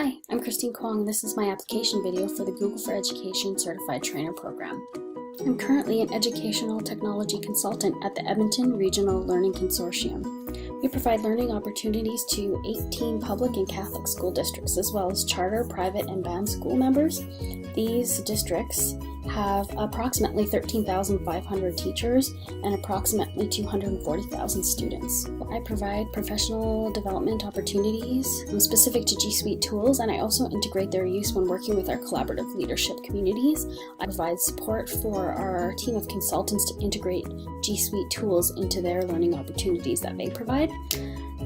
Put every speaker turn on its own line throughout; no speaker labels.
Hi, I'm Christine Quong. This is my application video for the Google for Education Certified Trainer program. I'm currently an educational technology consultant at the Edmonton Regional Learning Consortium. We provide learning opportunities to 18 public and Catholic school districts, as well as charter, private, and band school members. These districts have approximately 13,500 teachers and approximately 240,000 students. I provide professional development opportunities specific to G Suite tools, and I also integrate their use when working with our collaborative leadership communities. I provide support for our team of consultants to integrate G Suite tools into their learning opportunities that they provide.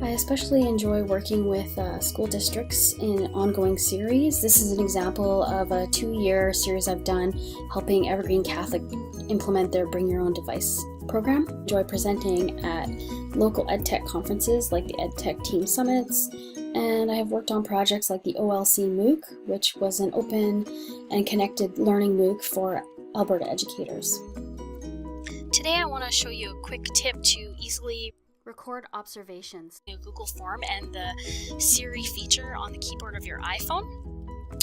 I especially enjoy working with school districts in ongoing series. This is an example of a 2-year series I've done helping Evergreen Catholic implement their Bring Your Own Device program. I enjoy presenting at local EdTech conferences like the EdTech Team Summits, and I have worked on projects like the OLC MOOC, which was an open and connected learning MOOC for Alberta educators.
Today I want to show you a quick tip to easily
Record observations.
a Google form and the Siri feature on the keyboard of your iPhone.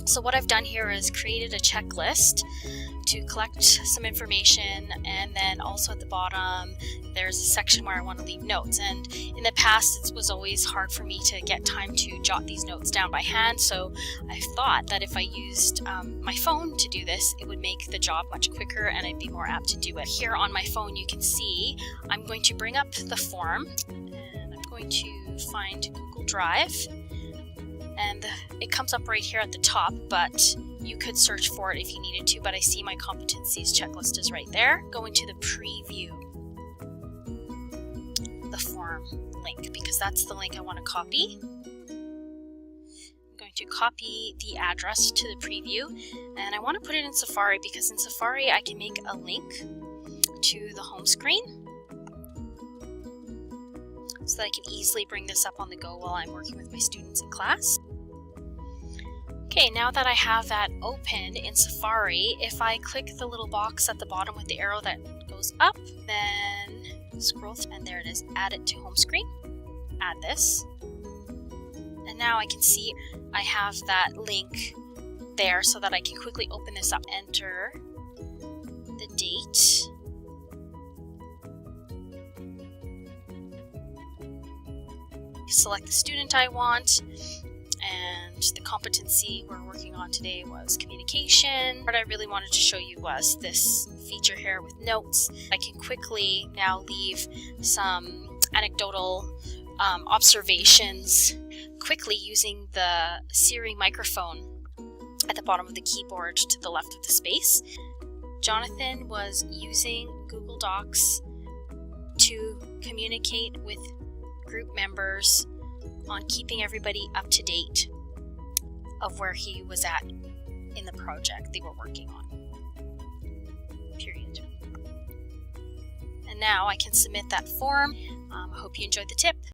So what I've done here is created a checklist to collect some information, and then also at the bottom there's a section where I want to leave notes. And in the past it was always hard for me to get time to jot these notes down by hand, so I thought that if I used my phone to do this, it would make the job much quicker and I'd be more apt to do it. Here on my phone you can see I'm going to bring up the form and I'm going to find Google Drive, and it comes up right here at the top, but you could search for it if you needed to, but I see my competencies checklist is right there. Going to the preview the form link, because that's the link I want to copy. I'm going to copy the address to the preview, and I want to put it in Safari because in Safari I can make a link to the home screen so that I can easily bring this up on the go while I'm working with my students in class. Okay, now that I have that open in Safari, if I click the little box at the bottom with the arrow that goes up, then scroll through, and there it is, add it to home screen, add this, and now I can see I have that link there so that I can quickly open this up, enter the date, select the student I want, and the competency we're working on today was communication. What I really wanted to show you was this feature here with notes. I can quickly now leave some anecdotal observations quickly using the Siri microphone at the bottom of the keyboard to the left of the space. Jonathan was using Google Docs to communicate with group members on keeping everybody up to date of where he was at in the project they were working on. Period. And now I can submit that form. I hope you enjoyed the tip.